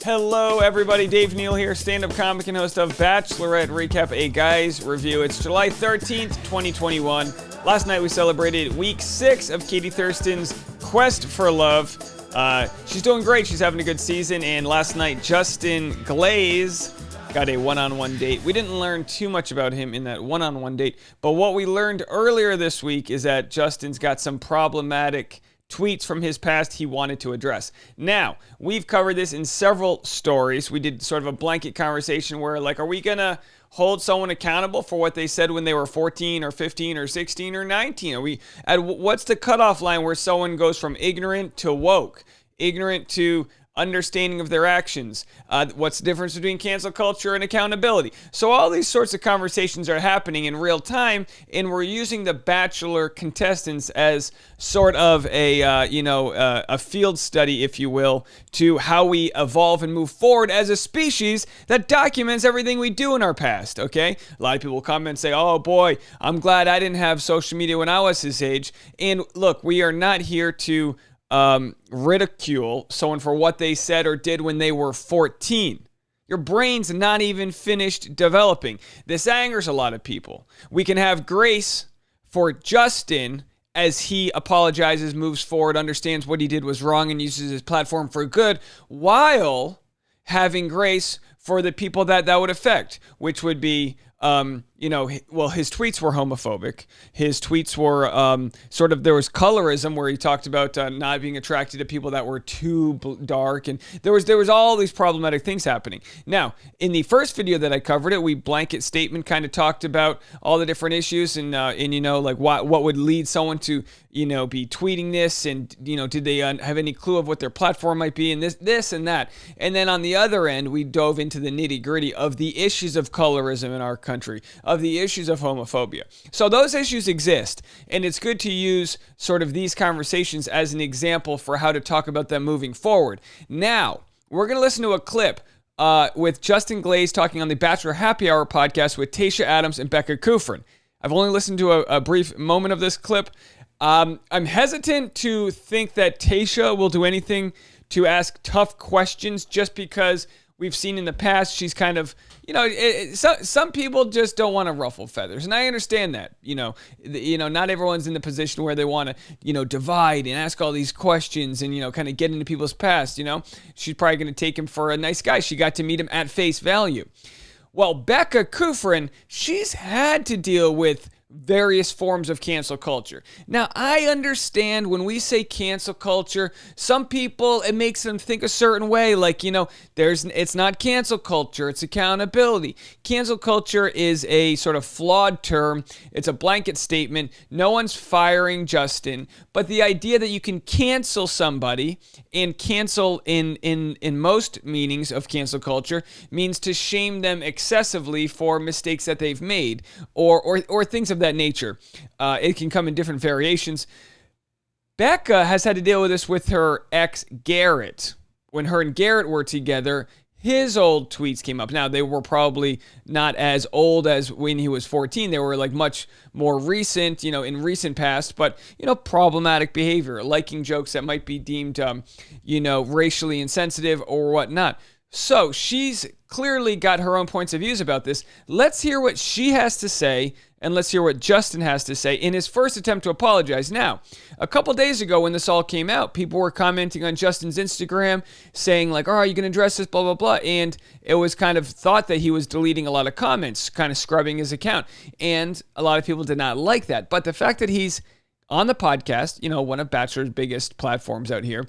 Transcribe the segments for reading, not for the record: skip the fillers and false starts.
Hello, everybody. Dave Neal here, stand-up comic and host of Bachelorette Recap, a Guy's Review. It's July 13th, 2021. Last night we celebrated week 6 of Katie Thurston's quest for love. She's doing great. She's having a good season. And last night, Justin Glaze got a one-on-one date. We didn't learn too much about him in that one-on-one date. But what we learned earlier this week is that Justin's got some problematic tweets from his past he wanted to address. Now, we've covered this in several stories. We did sort of a blanket conversation where, like, are we going to hold someone accountable for what they said when they were 14 or 15 or 16 or 19? Are we at what's the cutoff line where someone goes from ignorant to woke, ignorant to understanding of their actions? What's the difference between cancel culture and accountability? So all these sorts of conversations are happening in real time, and we're using the Bachelor contestants as sort of a field study, if you will, to how we evolve and move forward as a species that documents everything we do in our past, okay? A lot of people will comment and say, oh boy, I'm glad I didn't have social media when I was his age. And look, we are not here to ridicule someone for what they said or did when they were 14. Your brain's not even finished developing. This angers a lot of people. We can have grace for Justin as he apologizes, moves forward, understands what he did was wrong, and uses his platform for good, while having grace for the people that would affect, which would be his tweets were homophobic. His tweets were there was colorism where he talked about not being attracted to people that were too dark. And there was all these problematic things happening. Now, in the first video that I covered it, we blanket statement kind of talked about all the different issues and what would lead someone to, be tweeting this, and, did they have any clue of what their platform might be, and this and that. And then on the other end, we dove into the nitty gritty of the issues of colorism in our country, of the issues of homophobia. So those issues exist, and it's good to use sort of these conversations as an example for how to talk about them moving forward. Now, we're going to listen to a clip with Justin Glaze talking on the Bachelor Happy Hour podcast with Tayshia Adams and Becca Kufrin. I've only listened to a brief moment of this clip. I'm hesitant to think that Tayshia will do anything to ask tough questions, just because we've seen in the past she's kind of, some people just don't want to ruffle feathers, and I understand that. Not everyone's in the position where they want to, divide and ask all these questions and, kind of get into people's past. She's probably going to take him for a nice guy. She got to meet him at face value. Well, Becca Kufrin, she's had to deal with various forms of cancel culture. Now, I understand when we say cancel culture, some people, it makes them think a certain way, like, it's not cancel culture, it's accountability. Cancel culture is a sort of flawed term. It's a blanket statement. No one's firing Justin, but the idea that you can cancel somebody, and cancel in most meanings of cancel culture means to shame them excessively for mistakes that they've made, or things of that nature. It can come in different variations. Becca has had to deal with this with her ex Garrett. When her and Garrett were together, his old tweets came up. Now, they were probably not as old as when he was 14. They were like much more recent, in recent past, but, problematic behavior, liking jokes that might be deemed, racially insensitive or whatnot. So she's clearly got her own points of views about this. Let's hear what she has to say, and let's hear what Justin has to say in his first attempt to apologize. Now, a couple days ago when this all came out, people were commenting on Justin's Instagram saying like, are you going to address this, blah, blah, blah. And it was kind of thought that he was deleting a lot of comments, kind of scrubbing his account. And a lot of people did not like that. But the fact that he's on the podcast, one of Bachelor's biggest platforms out here,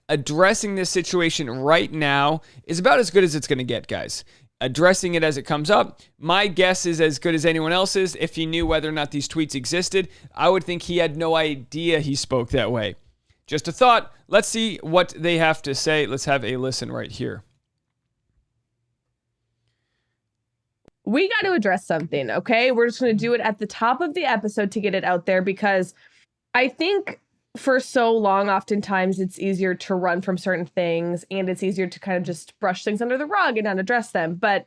addressing this situation right now is about as good as it's going to get, guys. Addressing it as it comes up, my guess is as good as anyone else's. If he knew whether or not these tweets existed, I would think he had no idea he spoke that way. Just a thought. Let's see what they have to say. Let's have a listen right here. We got to address something, okay? We're just going to do it at the top of the episode to get it out there, because I think for so long, oftentimes it's easier to run from certain things, and it's easier to kind of just brush things under the rug and not address them. But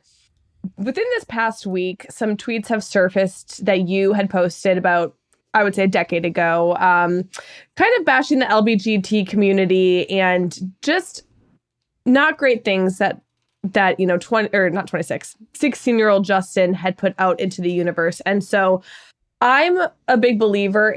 within this past week, some tweets have surfaced that you had posted about, I would say, a decade ago, kind of bashing the LGBT community and just not great things that 16-year-old Justin had put out into the universe. And so I'm a big believer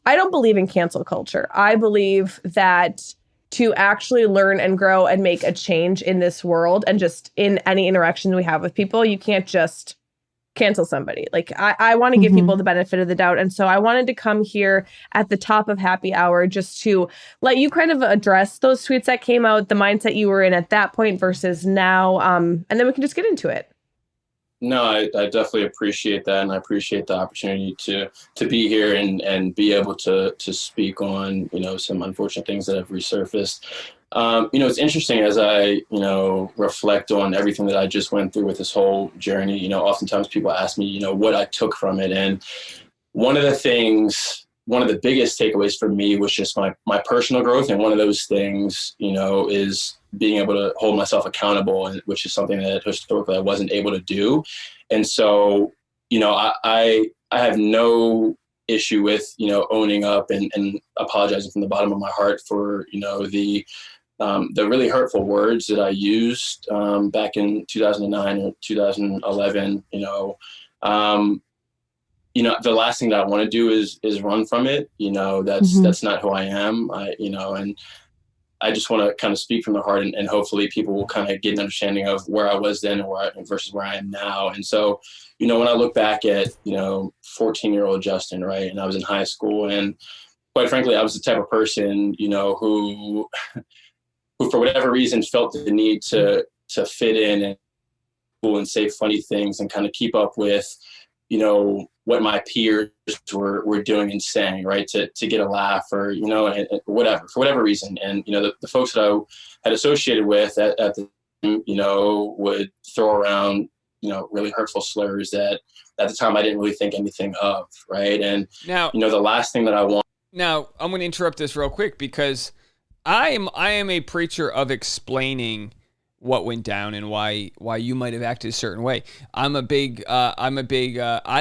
I don't believe in cancel culture. I believe that to actually learn and grow and make a change in this world and just in any interaction we have with people, you can't just cancel somebody. Like I want to give people the benefit of the doubt. And so I wanted to come here at the top of Happy Hour just to let you kind of address those tweets that came out, the mindset you were in at that point versus now. And then we can just get into it. No, I definitely appreciate that. And I appreciate the opportunity to be here and be able to speak on, some unfortunate things that have resurfaced. It's interesting as I, reflect on everything that I just went through with this whole journey. Oftentimes people ask me, what I took from it. And one of the biggest takeaways for me was just my personal growth. And one of those things, is being able to hold myself accountable, and which is something that historically I wasn't able to do. And so, I have no issue with, owning up and apologizing from the bottom of my heart for, the really hurtful words that I used back in 2009 or 2011. The last thing that I want to do is run from it. That's not who I am. And I just want to kind of speak from the heart, and hopefully people will kind of get an understanding of where I was then and versus where I am now. And so, when I look back at, 14-year-old Justin, right, and I was in high school, and quite frankly, I was the type of person, who for whatever reason felt the need to fit in and say funny things and kind of keep up with, what my peers were doing and saying, right, to get a laugh or, and whatever, for whatever reason. And, the folks that I had associated with at the time, would throw around, really hurtful slurs that at the time I didn't really think anything of, right? And, now, the last thing that I want. Now, I'm going to interrupt this real quick because I am a preacher of explaining what went down and why you might have acted a certain way. I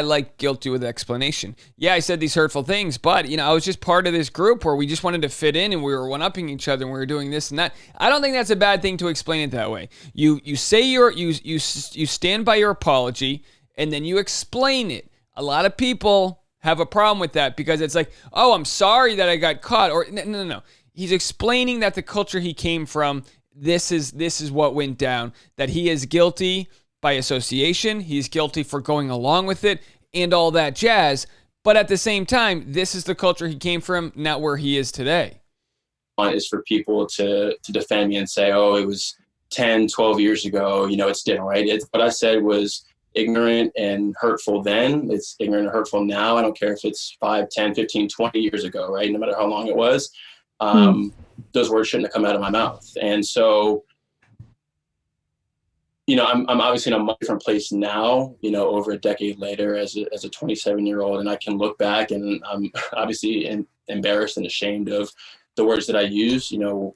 like guilty with explanation. Yeah, I said these hurtful things, but I was just part of this group where we just wanted to fit in and we were one-upping each other and we were doing this and that. I don't think that's a bad thing to explain it that way. You say you stand by your apology and then you explain it. A lot of people have a problem with that because it's like, oh, I'm sorry that I got caught. Or no. He's explaining that the culture he came from, this is what went down, that he is guilty by association. He's guilty for going along with it and all that jazz. But at the same time, this is the culture he came from, not where he is today. Is for people to defend me and say, oh, it was 10, 12 years ago, it's different, right? What I said was ignorant and hurtful then. It's ignorant and hurtful now. I don't care if it's 5, 10, 15, 20 years ago, right? No matter how long it was. Those words shouldn't have come out of my mouth. And so, I'm obviously in a much different place now, over a decade later as a 27-year-old, and I can look back and I'm obviously embarrassed and ashamed of the words that I use, in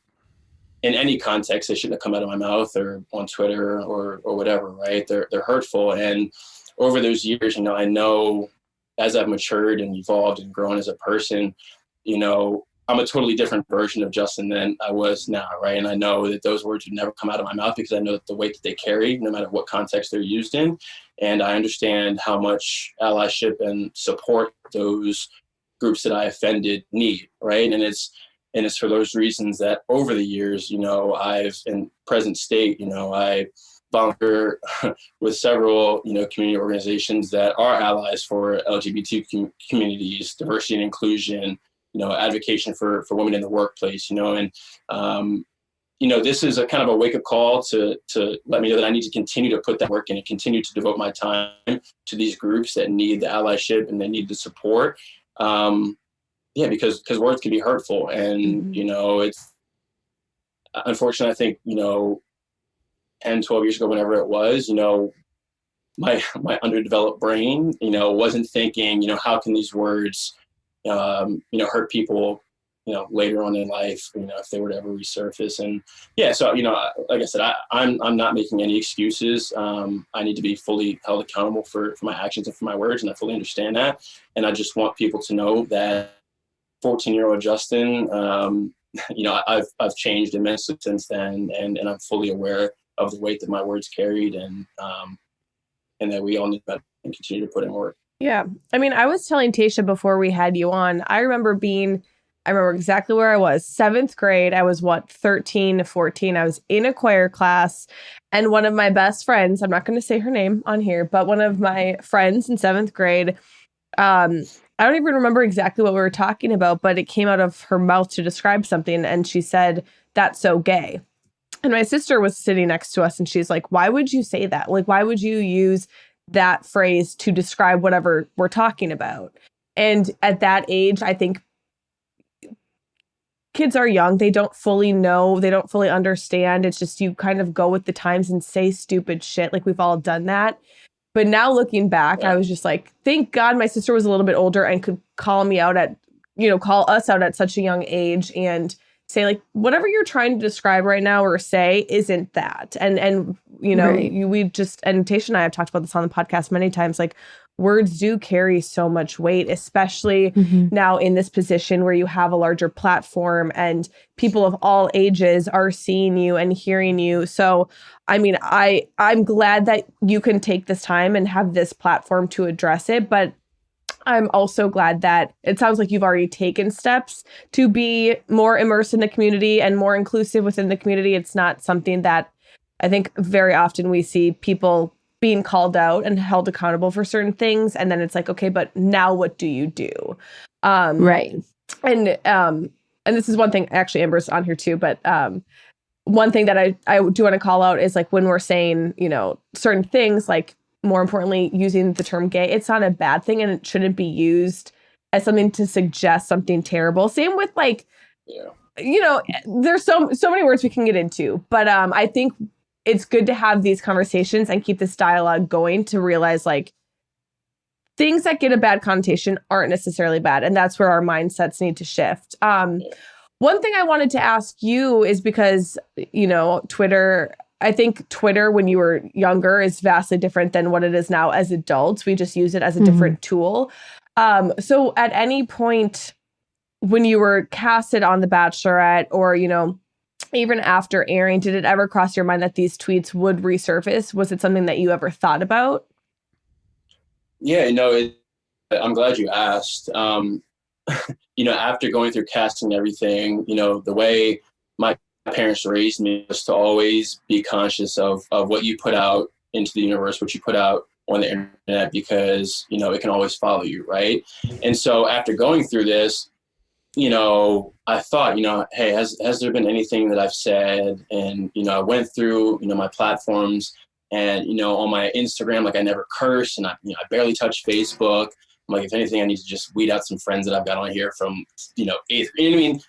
any context. They shouldn't have come out of my mouth or on Twitter or whatever, right? They're hurtful. And over those years, I know as I've matured and evolved and grown as a person, I'm a totally different version of Justin than I was now, right? And I know that those words would never come out of my mouth because I know that the weight that they carry, no matter what context they're used in. And I understand how much allyship and support those groups that I offended need, right? And it's for those reasons that over the years, I've in present state, I volunteer with several, community organizations that are allies for LGBT communities, diversity and inclusion, advocacy for women in the workplace, and, this is a kind of a wake up call to let me know that I need to continue to put that work in and continue to devote my time to these groups that need the allyship and they need the support. Because words can be hurtful and, it's unfortunate. I think, 10, 12 years ago, whenever it was, my underdeveloped brain, wasn't thinking, how can these words, hurt people, later on in life, if they were to ever resurface. And so, like I said, I'm not making any excuses. I need to be fully held accountable for my actions and for my words. And I fully understand that. And I just want people to know that 14-year-old Justin, I've changed immensely since then, and I'm fully aware of the weight that my words carried, and that we all need to continue to put in work. Yeah. I mean, I was telling Tayshia before we had you on, I remember exactly where I was. 7th grade. I was 13 to 14. I was in a choir class, and one of my best friends, I'm not going to say her name on here, but one of my friends in 7th grade, I don't even remember exactly what we were talking about, but it came out of her mouth to describe something. And she said, "That's so gay." And my sister was sitting next to us, and she's like, "Why would you say that? Like, why would you use that phrase to describe whatever we're talking about?" And at that age, I think kids are young. They don't fully know. They don't fully understand. It's just you kind of go with the times and say stupid shit. Like, we've all done that. But now looking back, I was just like, thank God my sister was a little bit older and could call us out at such a young age and say, like, whatever you're trying to describe right now or say isn't that. And Right. we just, and Tayshia and I have talked about this on the podcast many times, like, words do carry so much weight, especially now in this position where you have a larger platform and people of all ages are seeing you and hearing you. So, I mean, I'm glad that you can take this time and have this platform to address it, but I'm also glad that it sounds like you've already taken steps to be more immersed in the community and more inclusive within the community. It's not something that I think very often we see people being called out and held accountable for certain things. And then it's like, okay, but now what do you do? Right. And this is one thing, actually, Amber's on here too, but one thing that I do want to call out is, like, when we're saying, certain things, like, more importantly, using the term gay, it's not a bad thing, and it shouldn't be used as something to suggest something terrible. Same with, like, there's so many words we can get into, but I think it's good to have these conversations and keep this dialogue going to realize, like, things that get a bad connotation aren't necessarily bad. And that's where our mindsets need to shift. One thing I wanted to ask you is because, Twitter, I think Twitter when you were younger is vastly different than what it is now as adults. We just use it as a different tool. So at any point when you were casted on The Bachelorette or, even after airing, did it ever cross your mind that these tweets would resurface? Was it something that you ever thought about? Yeah, I'm glad you asked. After going through casting and everything, the way my parents raised me was to always be conscious of what you put out into the universe, what you put out on the internet, because, it can always follow you, right? And so after going through this, I thought, hey, has there been anything that I've said? And, I went through, my platforms and, on my Instagram, like, I never curse, and I barely touch Facebook. I'm like, if anything, I need to just weed out some friends that I've got on here from, 8th.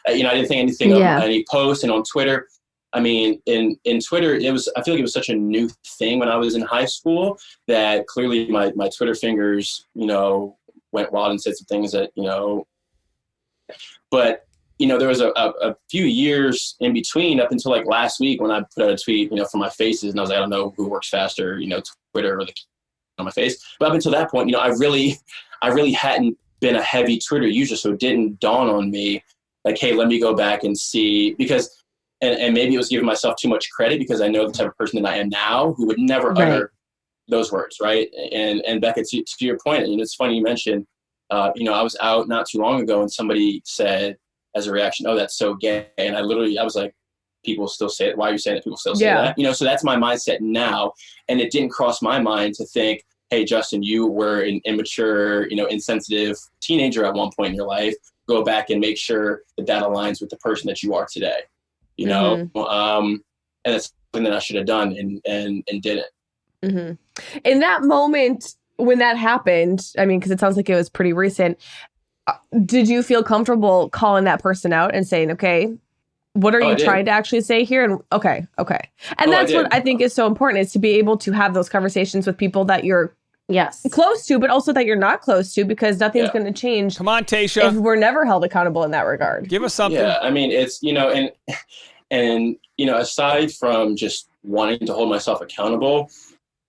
I didn't think anything of any posts. And on Twitter, I mean, in Twitter, I feel like it was such a new thing when I was in high school that clearly my Twitter fingers, went wild and said some things that, but, there was a few years in between up until, like, last week when I put out a tweet, for my faces, and I was like, I don't know who works faster, Twitter or the on my face. But up until that point, I really hadn't been a heavy Twitter user, so it didn't dawn on me, like, hey, let me go back and see, because, and maybe it was giving myself too much credit because I know the type of person that I am now who would never utter those words, right? And Becca, to your point, it's funny you mentioned, I was out not too long ago and somebody said as a reaction, "Oh, that's so gay." And I was like, people still say it. Why are you saying that? People still say that? So that's my mindset now. And it didn't cross my mind to think, hey, Justin, you were an immature, insensitive teenager at one point in your life. Go back and make sure that aligns with the person that you are today, and that's something that I should have done and didn't. In that moment, when that happened, I mean, because it sounds like it was pretty recent, did you feel comfortable calling that person out and saying, okay, what are you trying to actually say here? And okay. And that's what I think is so important, is to be able to have those conversations with people that you're close to, but also that you're not close to, because nothing's going to change. Come on, Tayshia. If we're never held accountable in that regard. Give us something. Yeah, I mean, it's, and aside from just wanting to hold myself accountable,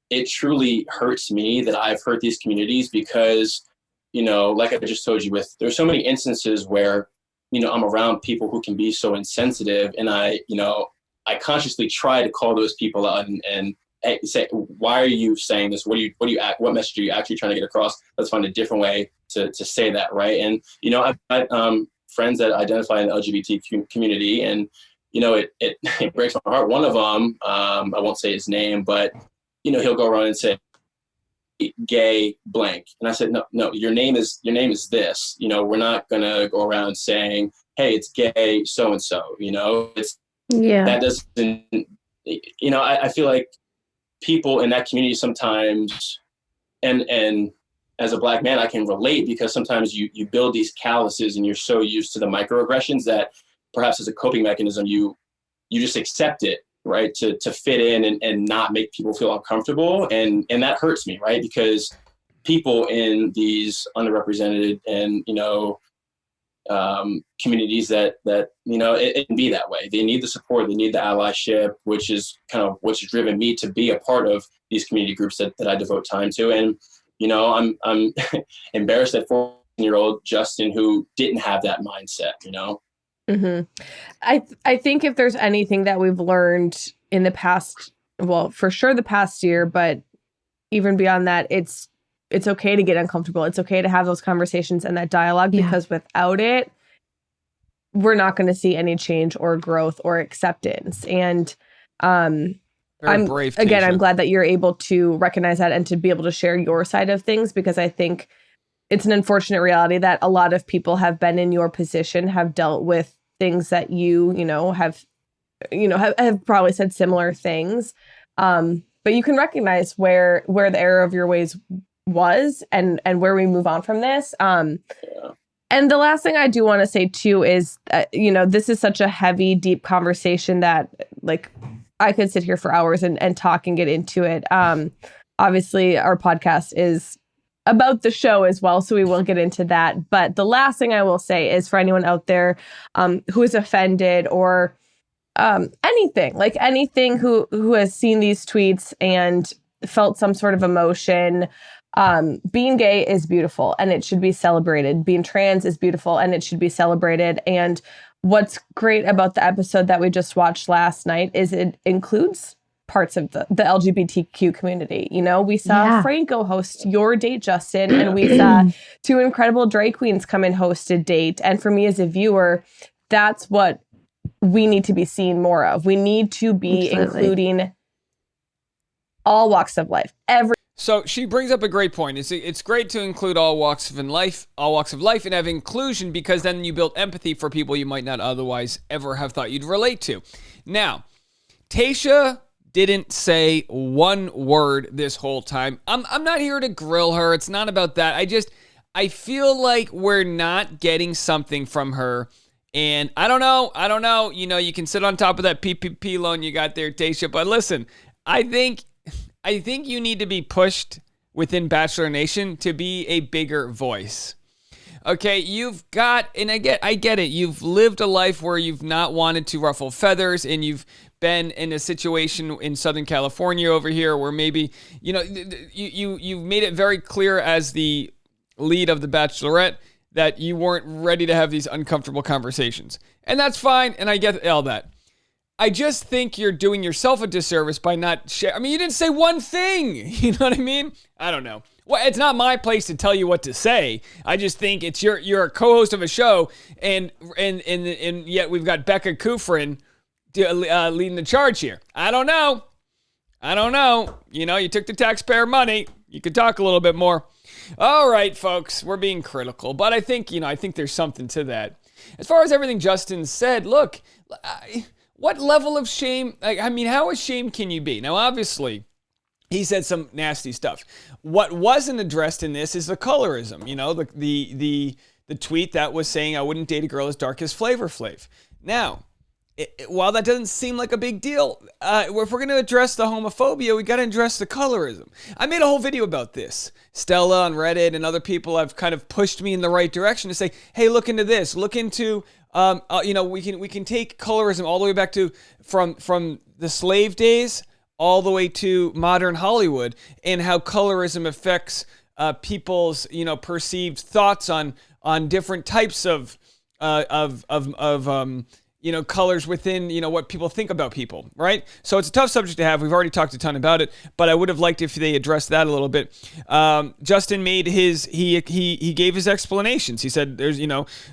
it truly hurts me that I've hurt these communities because, like I just told you, there's so many instances where, I'm around people who can be so insensitive, and I consciously try to call those people out and say, why are you saying this? What message are you actually trying to get across? Let's find a different way to say that, right? And I've got friends that identify in the LGBT community, and it breaks my heart. One of them, I won't say his name, but he'll go around and say, gay blank, and I said, no, your name is this. We're not gonna go around saying, hey, it's gay so and so. It's that doesn't. I feel like people in that community sometimes, and as a Black man, I can relate, because sometimes you build these calluses, and you're so used to the microaggressions that perhaps as a coping mechanism you just accept it, right, to fit in and not make people feel uncomfortable, and that hurts me, right, because people in these underrepresented and communities that it can be that way. They need the support, they need the allyship, which is kind of what's driven me to be a part of these community groups that I devote time to. And I'm embarrassed at 14-year-old Justin who didn't have that mindset. Mm-hmm. I think if there's anything that we've learned in the past, well, for sure the past year, but even beyond that, it's okay to get uncomfortable. It's okay to have those conversations and that dialogue, because without it, we're not going to see any change or growth or acceptance. And I'm brave, again, Tayshia. I'm glad that you're able to recognize that and to be able to share your side of things, because I think it's an unfortunate reality that a lot of people have been in your position, have dealt with things that have probably said similar things. But you can recognize where the error of your ways was and where we move on from this. And the last thing I do want to say too is, this is such a heavy, deep conversation that I could sit here for hours and talk and get into it. Obviously our podcast is about the show as well, so we will get into that. But the last thing I will say is, for anyone out there who is offended or anything who has seen these tweets and felt some sort of emotion, being gay is beautiful and it should be celebrated. Being trans is beautiful and it should be celebrated. And what's great about the episode that we just watched last night is it includes parts of the LGBTQ community. We saw Franco host Your Date, Justin, and we saw two incredible drag queens come and host a date. And for me as a viewer, that's what we need to be seeing more of. We need to be including all walks of life. So she brings up a great point. It's great to include all walks of life, and have inclusion, because then you build empathy for people you might not otherwise ever have thought you'd relate to. Now, Tayshia didn't say one word this whole time. I'm not here to grill her. It's not about that. I feel like we're not getting something from her. And I don't know. You can sit on top of that PPP loan you got there, Tayshia. But listen, I think you need to be pushed within Bachelor Nation to be a bigger voice. Okay, you've got, and I get it. You've lived a life where you've not wanted to ruffle feathers, and you've been in a situation in Southern California over here where maybe, you've made it very clear as the lead of the Bachelorette that you weren't ready to have these uncomfortable conversations. And that's fine, and I get all that. I just think you're doing yourself a disservice by not sharing. I mean, you didn't say one thing. You know what I mean? I don't know. Well, it's not my place to tell you what to say. I just think it's you're a co-host of a show, and yet we've got Becca Kufrin leading the charge here. I don't know. You took the taxpayer money. You could talk a little bit more. All right, folks, we're being critical, but I think there's something to that. As far as everything Justin said, look, what level of shame? How ashamed can you be? Now, obviously, he said some nasty stuff. What wasn't addressed in this is the colorism. The tweet that was saying I wouldn't date a girl as dark as Flavor Flav. Now, while that doesn't seem like a big deal, if we're going to address the homophobia, we got to address the colorism. I made a whole video about this. Stella on Reddit and other people have kind of pushed me in the right direction to say, hey, look into this. Look into, we can take colorism all the way back to from the slave days all the way to modern Hollywood, and how colorism affects people's perceived thoughts on different types of colors within, what people think about people, right? So it's a tough subject to have. We've already talked a ton about it, but I would have liked if they addressed that a little bit. Justin made he gave his explanations. He said there's,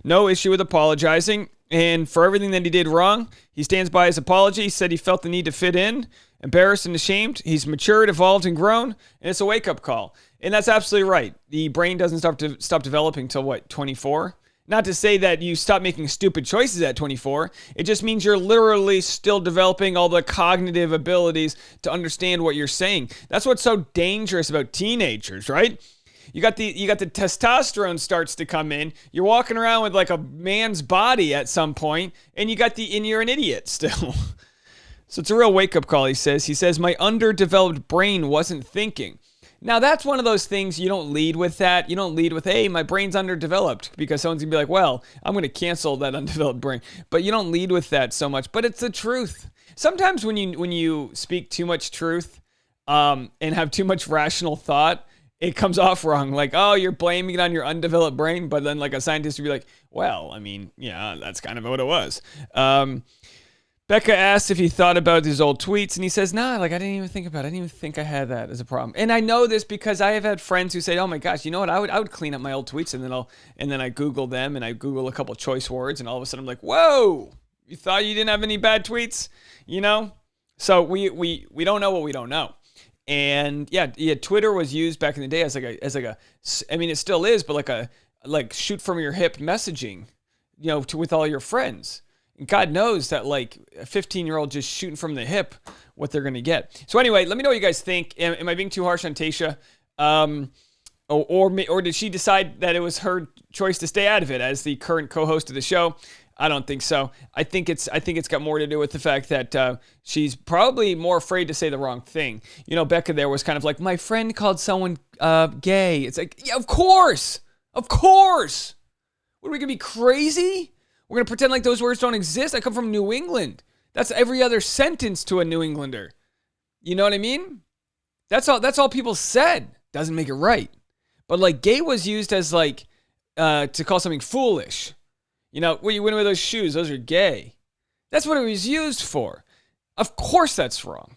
no issue with apologizing, and for everything that he did wrong, he stands by his apology. He said he felt the need to fit in, embarrassed and ashamed. He's matured, evolved, and grown, and it's a wake-up call. And that's absolutely right. The brain doesn't stop developing till 24? Not to say that you stop making stupid choices at 24. It just means you're literally still developing all the cognitive abilities to understand what you're saying. That's what's so dangerous about teenagers, right? You got the testosterone starts to come in. You're walking around with like a man's body at some point, and you're an idiot still. So it's a real wake-up call, he says. He says, my underdeveloped brain wasn't thinking. Now, that's one of those things you don't lead with that. You don't lead with, hey, my brain's underdeveloped, because someone's going to be like, well, I'm going to cancel that undeveloped brain. But you don't lead with that so much. But it's the truth. Sometimes when you speak too much truth and have too much rational thought, it comes off wrong. Like, oh, you're blaming it on your undeveloped brain. But then like a scientist would be like, well, I mean, yeah, that's kind of what it was. Becca asked if he thought about his old tweets, and he says, nah, like I didn't even think about it. I didn't even think I had that as a problem. And I know this because I have had friends who say, oh my gosh, you know what? I would clean up my old tweets, and then I Google them, and I Google a couple of choice words, and all of a sudden I'm like, whoa, you thought you didn't have any bad tweets? So we don't know what we don't know. And yeah, Twitter was used back in the day as I mean, it still is, but like shoot from your hip messaging, with all your friends. God knows that like a 15-year-old just shooting from the hip, what they're going to get. So anyway, let me know what you guys think. Am I being too harsh on Tayshia? Or did she decide that it was her choice to stay out of it as the current co-host of the show? I don't think so. I think it's got more to do with the fact that she's probably more afraid to say the wrong thing. Becca there was kind of like, my friend called someone gay. It's like, yeah, of course. What are we going to be, crazy? We're going to pretend like those words don't exist? I come from New England. That's every other sentence to a New Englander. You know what I mean? That's all people said. Doesn't make it right. But like gay was used as like to call something foolish. When you went with those shoes, those are gay. That's what it was used for. Of course that's wrong.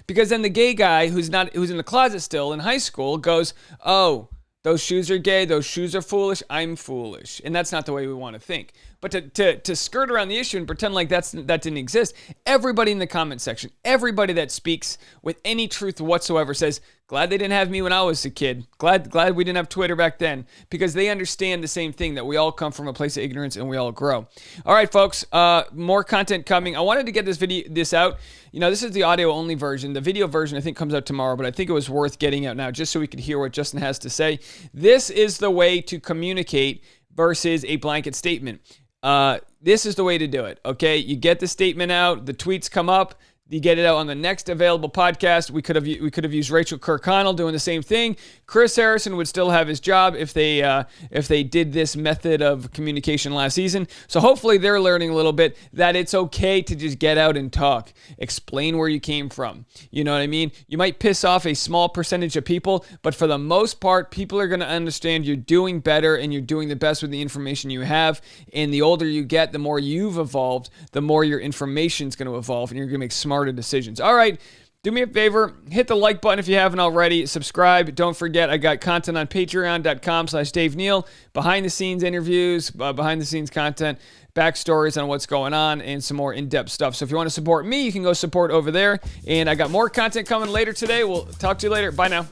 Because then the gay guy who's in the closet still in high school goes, oh, those shoes are gay. Those shoes are foolish. I'm foolish. And that's not the way we want to think. But to skirt around the issue and pretend like that didn't exist, everybody in the comment section, everybody that speaks with any truth whatsoever says, glad they didn't have me when I was a kid. Glad we didn't have Twitter back then, because they understand the same thing, that we all come from a place of ignorance and we all grow. All right, folks, more content coming. I wanted to get this out. This is the audio only version. The video version I think comes out tomorrow, but I think it was worth getting out now just so we could hear what Justin has to say. This is the way to communicate versus a blanket statement. This is the way to do it, okay? You get the statement out, the tweets come up, you get it out on the next available podcast. We could have used Rachel Kirkconnell doing the same thing. Chris Harrison would still have his job if they did this method of communication last season. So hopefully they're learning a little bit that it's okay to just get out and talk. Explain where you came from. You know what I mean? You might piss off a small percentage of people, but for the most part, people are going to understand you're doing better and you're doing the best with the information you have. And the older you get, the more you've evolved, the more your information's going to evolve, and you're going to make smarter decisions. All right, do me a favor, hit the like button if you haven't already, subscribe. Don't forget, I got content on patreon.com/Dave Neal, behind the scenes interviews, behind the scenes content, backstories on what's going on, and some more in-depth stuff. So if you want to support me, you can go support over there. And I got more content coming later today. We'll talk to you later. Bye now.